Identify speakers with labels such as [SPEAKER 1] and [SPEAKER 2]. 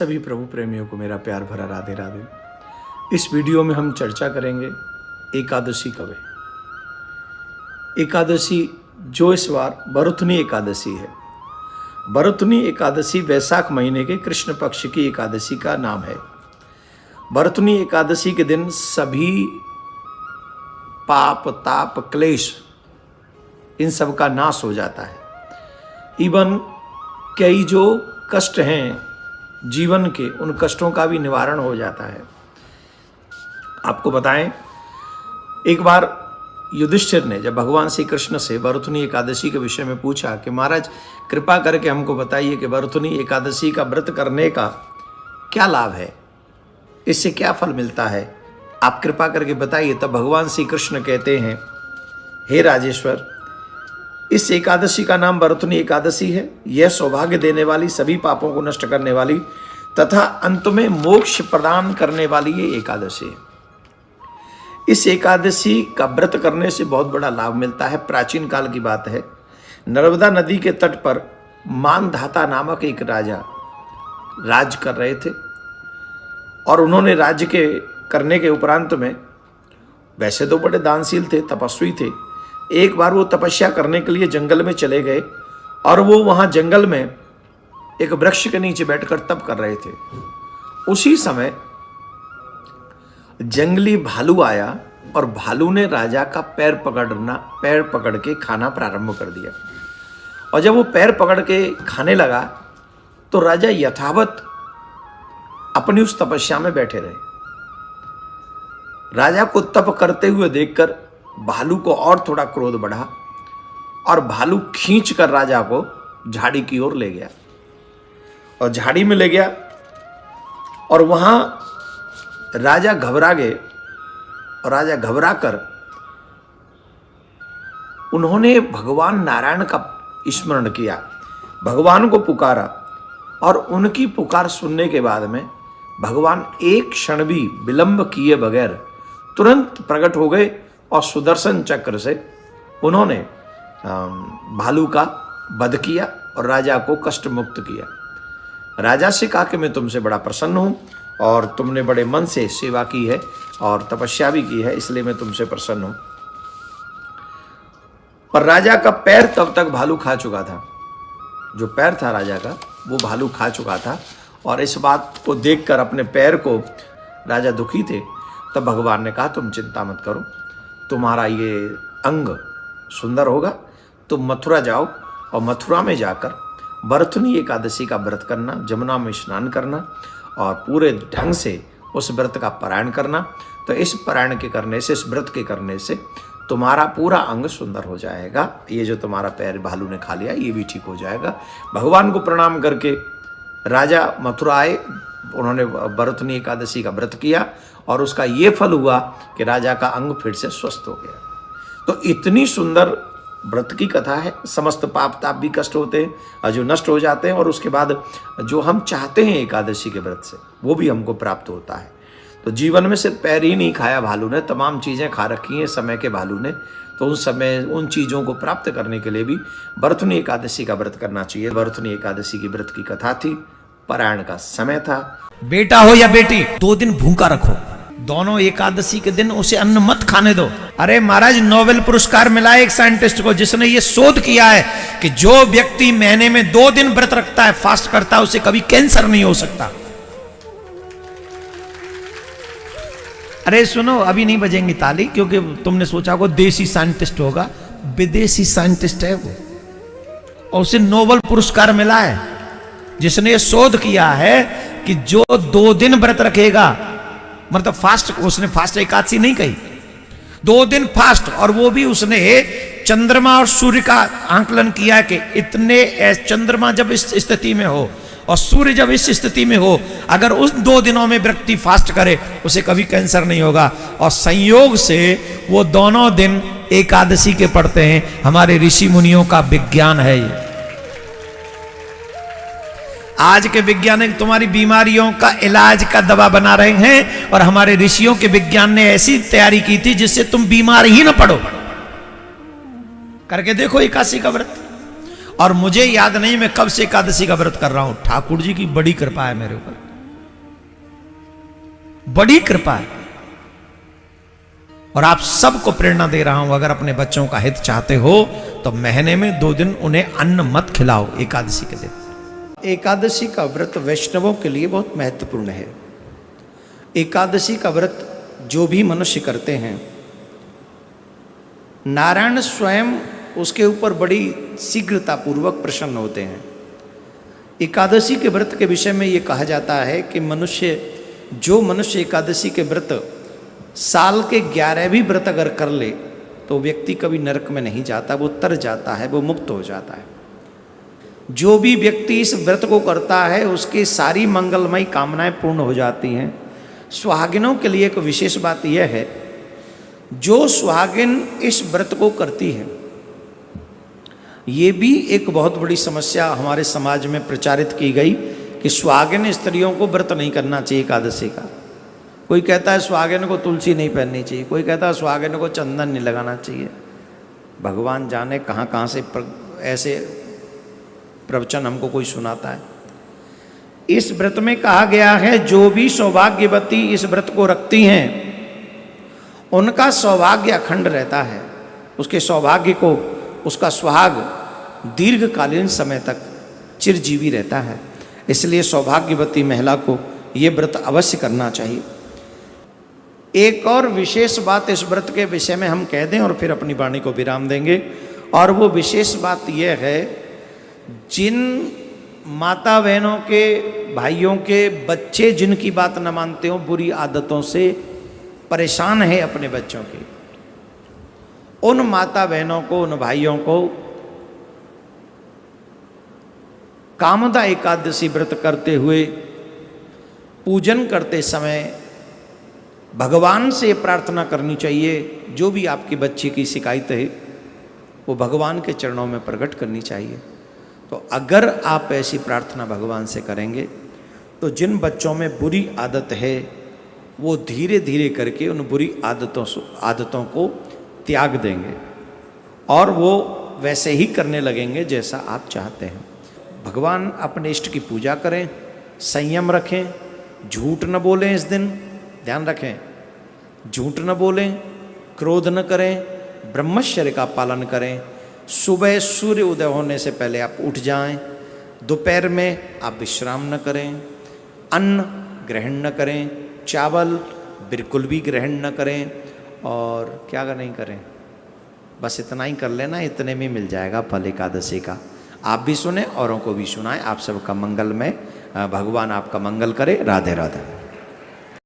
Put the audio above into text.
[SPEAKER 1] सभी प्रभु प्रेमियों को मेरा प्यार भरा राधे राधे। इस वीडियो में हम चर्चा करेंगे एकादशी कब है। एकादशी जो इस बार भरथुनी एकादशी है। भरथुनी एकादशी वैशाख महीने के कृष्ण पक्ष की एकादशी का नाम है। भरथुनी एकादशी के दिन सभी पाप ताप क्लेश इन सब का नाश हो जाता है। इवन कई जो कष्ट हैं जीवन के, उन कष्टों का भी निवारण हो जाता है। आपको बताएं, एक बार युधिष्ठिर ने जब भगवान श्री कृष्ण से भरथुनी एकादशी के विषय में पूछा कि महाराज कृपा करके हमको बताइए कि भरथुनी एकादशी का व्रत करने का क्या लाभ है, इससे क्या फल मिलता है, आप कृपा करके बताइए। तब भगवान श्री कृष्ण कहते हैं, हे राजेश्वर, इस एकादशी का नाम भरथुनी एकादशी है। यह सौभाग्य देने वाली, सभी पापों को नष्ट करने वाली तथा अंत में मोक्ष प्रदान करने वाली ये एकादशी है। इस एकादशी का व्रत करने से बहुत बड़ा लाभ मिलता है। प्राचीन काल की बात है, नर्मदा नदी के तट पर मानधाता नामक एक राजा राज कर रहे थे और उन्होंने राज्य के करने के उपरांत में, वैसे तो बड़े दानशील थे, तपस्वी थे, एक बार वो तपस्या करने के लिए जंगल में चले गए और वो वहाँ जंगल में एक वृक्ष के नीचे बैठकर तप कर रहे थे। उसी समय जंगली भालू आया और भालू ने राजा का पैर पकड़ के खाना प्रारंभ कर दिया। और जब वो पैर पकड़ के खाने लगा तो राजा यथावत अपनी उस तपस्या में बैठे रहे। राजा को तप करते हुए देखकर भालू को और थोड़ा क्रोध बढ़ा और भालू खींच कर राजा को झाड़ी की ओर ले गया और झाड़ी में ले गया और वहां राजा घबरा गए। और राजा घबरा कर उन्होंने भगवान नारायण का स्मरण किया, भगवान को पुकारा और उनकी पुकार सुनने के बाद में भगवान एक क्षण भी विलंब किए बगैर तुरंत प्रकट हो गए और सुदर्शन चक्र से उन्होंने भालू का वध किया और राजा को कष्ट मुक्त किया। राजा से कहा कि मैं तुमसे बड़ा प्रसन्न हूँ और तुमने बड़े मन से सेवा की है और तपस्या भी की है, इसलिए मैं तुमसे प्रसन्न हूँ। पर राजा का पैर तब तक भालू खा चुका था, जो पैर था राजा का वो भालू खा चुका था। और इस बात को देखकर अपने पैर को राजा दुखी थे। तब भगवान ने कहा, तुम चिंता मत करो, तुम्हारा ये अंग सुंदर होगा, तुम मथुरा जाओ और मथुरा में जाकर भरथुनी एकादशी का व्रत करना, जमुना में स्नान करना और पूरे ढंग से उस व्रत का पारायण करना। तो इस पारायण के करने से, इस व्रत के करने से तुम्हारा पूरा अंग सुंदर हो जाएगा। ये जो तुम्हारा पैर भालू ने खा लिया ये भी ठीक हो जाएगा। भगवान को प्रणाम करके राजा मथुरा आए, उन्होंने भरथुनी एकादशी का व्रत किया और उसका ये फल हुआ कि राजा का अंग फिर से स्वस्थ हो गया। तो इतनी सुंदर व्रत की कथा है। समस्त पाप ताप भी कष्ट होते हैं और जो नष्ट हो जाते हैं, और उसके बाद जो हम चाहते हैं एकादशी के व्रत से वो भी हमको प्राप्त होता है। तो जीवन में सिर्फ पैर ही नहीं खाया भालू ने, तमाम चीज़ें खा रखी हैं समय के भालू ने। तो उन समय उन चीज़ों को प्राप्त करने के लिए भी भरथुनी एकादशी का व्रत करना चाहिए। भरथुनी एकादशी की व्रत की कथा थी, पारायण का समय था।
[SPEAKER 2] बेटा हो या बेटी, 2 दिन भूखा रखो, दोनों एकादशी के दिन उसे अन्न मत खाने दो। अरे महाराज, नोबेल पुरस्कार मिला है एक साइंटिस्ट को जिसने ये शोध किया है कि जो व्यक्ति महीने में 2 दिन व्रत रखता है, फास्ट करता है, उसे कभी कैंसर नहीं हो सकता। अरे सुनो, अभी नहीं बजेंगी ताली क्योंकि तुमने सोचा को देसी साइंटिस्ट होगा, विदेशी साइंटिस्ट है वो और उसे नोबेल पुरस्कार मिला है जिसने शोध किया है कि जो 2 दिन व्रत रखेगा, मतलब फास्ट, उसने फास्ट एकादशी नहीं कही, 2 दिन फास्ट, और वो भी उसने चंद्रमा और सूर्य का आंकलन किया कि इतने चंद्रमा जब इस स्थिति में हो और सूर्य जब इस स्थिति में हो, अगर उस 2 दिनों में व्यक्ति फास्ट करे उसे कभी कैंसर नहीं होगा। और संयोग से वो दोनों दिन एकादशी के पड़ते हैं। हमारे ऋषि मुनियों का विज्ञान है ये। आज के वैज्ञानिक तुम्हारी बीमारियों का इलाज का दवा बना रहे हैं और हमारे ऋषियों के विज्ञान ने ऐसी तैयारी की थी जिससे तुम बीमार ही ना पड़ो। करके देखो एकादशी का व्रत। और मुझे याद नहीं मैं कब से एकादशी का व्रत कर रहा हूं, ठाकुर जी की बड़ी कृपा है मेरे ऊपर। बड़ी कृपा है। और आप सबको प्रेरणा दे रहा हूं, अगर अपने बच्चों का हित चाहते हो तो महीने में 2 दिन उन्हें अन्न मत खिलाओ एकादशी के दिन।
[SPEAKER 1] एकादशी का व्रत वैष्णवों के लिए बहुत महत्वपूर्ण है। एकादशी का व्रत जो भी मनुष्य करते हैं, नारायण स्वयं उसके ऊपर बड़ी शीघ्रतापूर्वक प्रसन्न होते हैं। एकादशी के व्रत के विषय में ये कहा जाता है कि जो मनुष्य एकादशी के व्रत साल के 11 भी व्रत अगर कर ले तो व्यक्ति कभी नरक में नहीं जाता, वो तर जाता है, वो मुक्त हो जाता है। जो भी व्यक्ति इस व्रत को करता है उसकी सारी मंगलमयी कामनाएं पूर्ण हो जाती हैं। सुहागिनों के लिए एक विशेष बात यह है, जो सुहागिन इस व्रत को करती है, ये भी एक बहुत बड़ी समस्या हमारे समाज में प्रचारित की गई कि सुहागिन स्त्रियों को व्रत नहीं करना चाहिए एकादशी का। कोई कहता है सुहागिन को तुलसी नहीं पहननी चाहिए, कोई कहता है सुहागिन को चंदन नहीं लगाना चाहिए। भगवान जाने कहाँ कहाँ से ऐसे प्रवचन हमको कोई सुनाता है। इस व्रत में कहा गया है जो भी सौभाग्यवती इस व्रत को रखती हैं उनका सौभाग्य अखंड रहता है, उसके सौभाग्य को, उसका सुहाग दीर्घकालीन समय तक चिरजीवी रहता है। इसलिए सौभाग्यवती महिला को ये व्रत अवश्य करना चाहिए। एक और विशेष बात इस व्रत के विषय में हम कह दें और फिर अपनी वाणी को विराम देंगे, और वो विशेष बात यह है, जिन माता बहनों के, भाइयों के बच्चे जिनकी बात न मानते हो, बुरी आदतों से परेशान है अपने बच्चों की, उन माता बहनों को, उन भाइयों को कामदा एकादशी व्रत करते हुए पूजन करते समय भगवान से प्रार्थना करनी चाहिए। जो भी आपकी बच्ची की शिकायत है वो भगवान के चरणों में प्रकट करनी चाहिए। तो अगर आप ऐसी प्रार्थना भगवान से करेंगे तो जिन बच्चों में बुरी आदत है वो धीरे धीरे करके उन बुरी आदतों को त्याग देंगे और वो वैसे ही करने लगेंगे जैसा आप चाहते हैं। भगवान अपने इष्ट की पूजा करें, संयम रखें, झूठ न बोलें इस दिन, ध्यान रखें, झूठ न बोलें, क्रोध न करें, ब्रह्मचर्य का पालन करें। सुबह सूर्य उदय होने से पहले आप उठ जाएं, दोपहर में आप विश्राम न करें, अन्न ग्रहण न करें, चावल बिल्कुल भी ग्रहण न करें, और क्या नहीं करें, बस इतना ही कर लेना, इतने में मिल जाएगा फल एकादशी का। आप भी सुने, औरों को भी सुनाएं। आप सबका मंगलमय, भगवान आपका मंगल करे। राधे राधे।